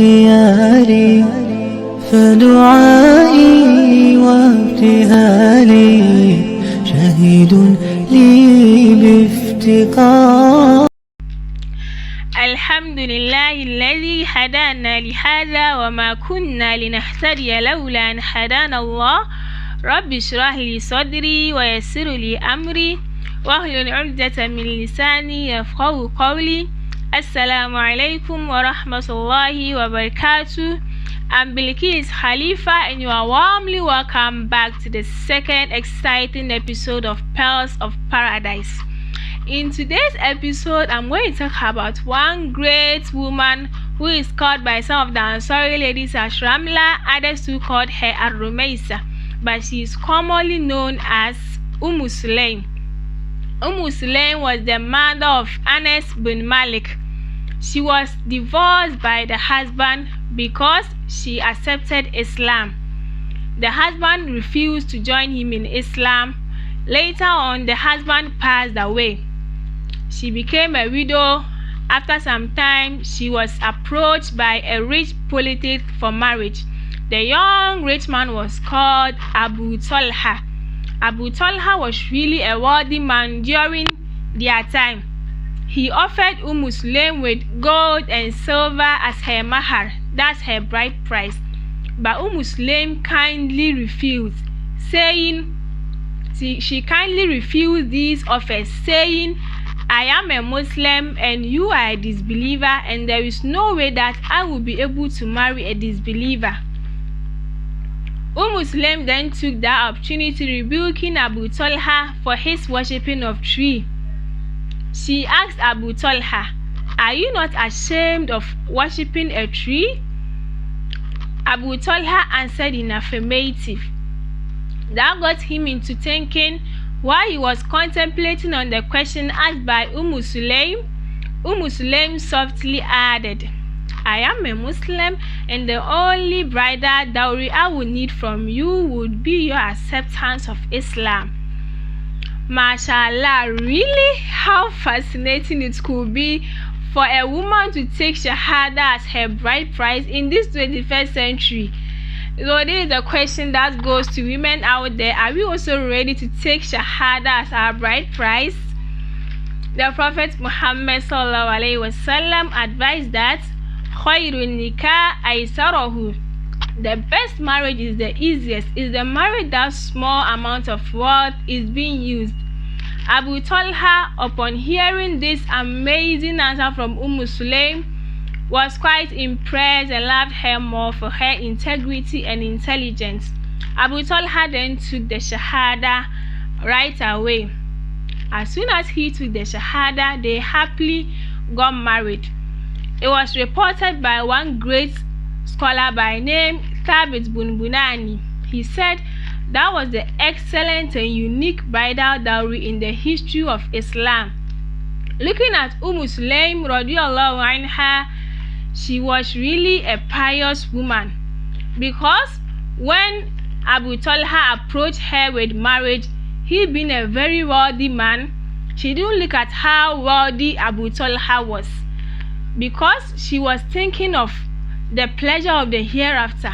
واختياري فدعائي وابتهالي شهيد لي بافتقار. الحمد لله الذي هدانا لهذا وما كنا لنهتدي لولا أن هدانا الله. رب اشرح لي صدري ويسر لي أمري واحلل عقدة من لساني يفقهوا قولي. Assalamu alaikum wa rahmatullahi wa barakatuh. I'm Bilkis Khalifa and you are warmly welcome back to the second exciting episode of Pearls of Paradise. In today's episode, I'm going to talk about one great woman who is called by some of the Ansari ladies as Ramla, others who called her Ar-Rumaisa, but she is commonly known as Sulaim. Sulaim was the mother of Anas bin Malik. She was divorced by the husband because she accepted Islam. The husband refused to join him in Islam. Later on, the husband passed away. She became a widow. After some time, she was approached by a rich politic for marriage. The young rich man was called Abu Talha. Abu Talha was really a wealthy man during their time. He offered Sulaim with gold and silver as her mahar, that's her bride price. But Sulaim kindly refused, saying she kindly refused these offers, saying, I am a Muslim and you are a disbeliever, and there is no way that I will be able to marry a disbeliever. Sulaim then took that opportunity, rebuking Abu Talha for his worshipping of tree. She asked Abu Talha, are you not ashamed of worshipping a tree? Abu Talha answered in affirmative. That got him into thinking. While he was contemplating on the question asked by Sulaim, Sulaim softly added, I am a Muslim and the only bridal dowry I would need from you would be your acceptance of Islam. Mashallah, really how fascinating it could be for a woman to take Shahada as her bride price in this 21st century. So this is a question that goes to women out there. Are we also ready to take Shahada as our bride price? The Prophet Muhammad sallallahu alaihi wasallam advised that khairun nikah aisarahu. The best marriage is the easiest, is the marriage that small amount of wealth is being used. Abu Talha, upon hearing this amazing answer from Sulaim, was quite impressed and loved her more for her integrity and intelligence. Abu Talha then took the Shahada right away. As soon as he took the Shahada, they happily got married. It was reported by one great scholar by name Thabit bin Bunani. He said that was the excellent and unique bridal dowry in the history of Islam. Looking at Sulaim radiyallahu anha, she was really a pious woman, because when Abu Talha approached her with marriage, he being a very wealthy man, she didn't look at how wealthy Abu Talha was, because she was thinking of the pleasure of the hereafter.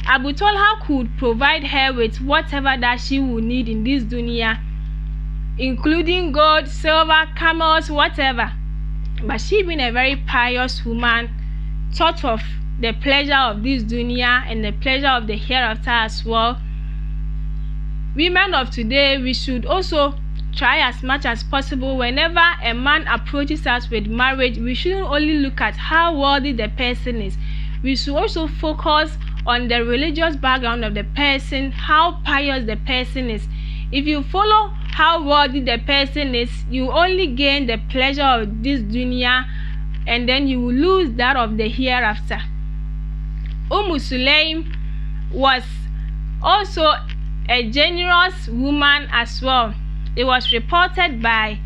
Abu Talha could provide her with whatever that she would need in this dunya, including gold, silver, camels, whatever. But she being a very pious woman, thought of the pleasure of this dunya and the pleasure of the hereafter as well. Women of today, we should also try as much as possible, whenever a man approaches us with marriage, we shouldn't only look at how wealthy the person is. We should also focus on the religious background of the person, how pious the person is. If you follow how wealthy the person is, you only gain the pleasure of this dunya, and then you will lose that of the hereafter. Sulaim was also a generous woman as well. It was reported by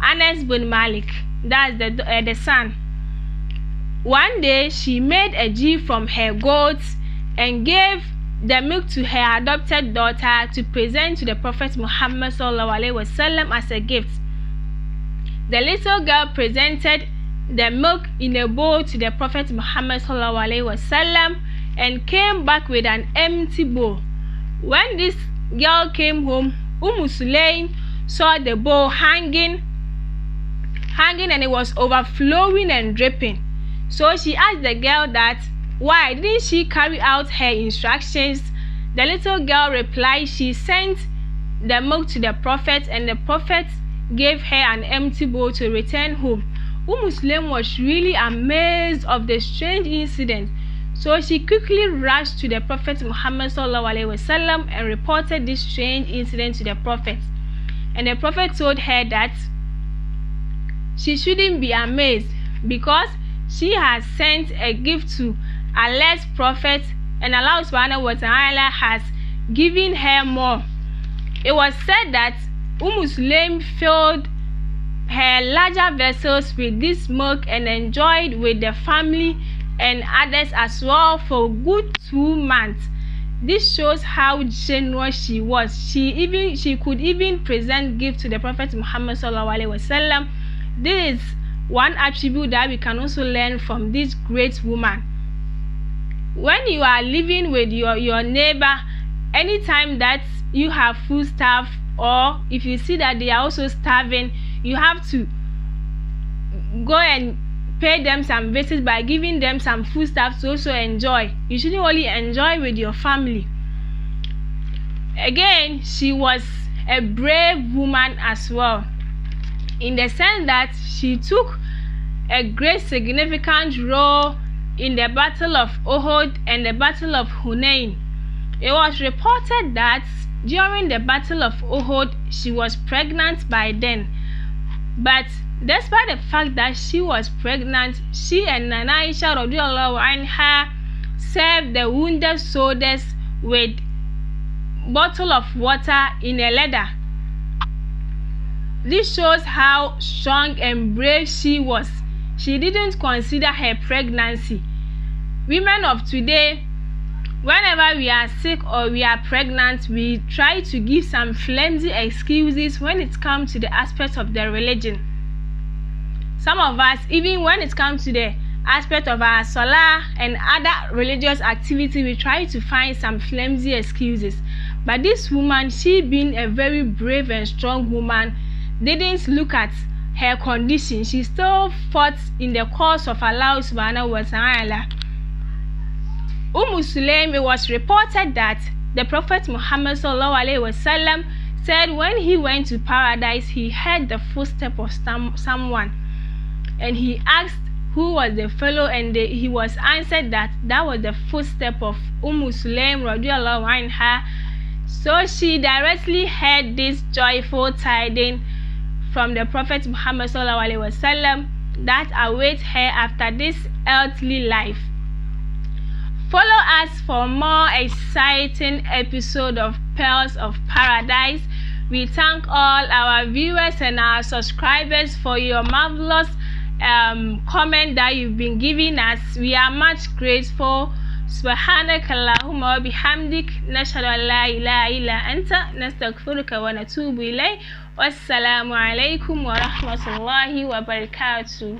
Anas bin Malik, that's the son. One day she made a gift from her goats and gave the milk to her adopted daughter to present to the Prophet Muhammad sallallahu alaihi wasallam as a gift. The little girl presented the milk in a bowl to the Prophet Muhammad sallallahu alaihi wasallam and came back with an empty bowl. When this girl came home, Sulaim saw the bowl hanging and it was overflowing and dripping. So she asked the girl that why didn't she carry out her instructions. The little girl replied she sent the milk to the Prophet and the Prophet gave her an empty bowl to return home. Sulaim was really amazed of the strange incident. So she quickly rushed to the Prophet Muhammad sallallahu alaihi wasallam and reported this strange incident to the Prophet. And the Prophet told her that she shouldn't be amazed because she has sent a gift to Allah's Prophet and Allah subhanahu wa ta'ala has given her more. It was said that Sulaim filled her larger vessels with this milk and enjoyed with the family and others as well for good 2 months. This shows how generous she was. She could even present gifts to the Prophet Muhammad sallallahu alaihi wasallam. This is one attribute that we can also learn from this great woman. When you are living with your neighbor, anytime that you have food stuff or if you see that they are also starving, you have to go and pay them some visit by giving them some food stuff to also enjoy. You shouldn't only enjoy with your family. Again, she was a brave woman as well, in the sense that she took a great significant role in the Battle of Uhud and the Battle of Hunain. It was reported that during the Battle of Uhud, she was pregnant by then. But despite the fact that she was pregnant, she and Nana Aisha radhiyallahu anha served the wounded soldiers with bottle of water in a leather. This shows how strong and brave she was. She didn't consider her pregnancy. Women of today, whenever we are sick or we are pregnant, we try to give some flimsy excuses when it comes to the aspect of the religion. Some of us, even when it comes to the aspect of our salah and other religious activity, we try to find some flimsy excuses. But this woman, she being a very brave and strong woman, didn't look at her condition. She still fought in the cause of Allah subhanahu wa ta'ala. Sulaim, it was reported that the Prophet Muhammad sallallahu alaihi wasallam said when he went to paradise, he heard the footstep of someone, and he asked who was the fellow, and he was answered that was the footstep of Sulaim radhiyallahu anha. So she directly heard this joyful tidings from the Prophet Muhammad sallallahu alaihi wasallam that awaits her after this earthly life. Follow us for more exciting episode of Pearls of Paradise. We thank all our viewers and our subscribers for your marvelous comment that you've been giving us. We are much grateful. Subhanaka Allahumma wa bihamdik, nashhadu an la ilaha illa anta, nastaghfiruka wa natubu ilayk. Wassalamu alaikum wa rahmatullahi wa barakatuh.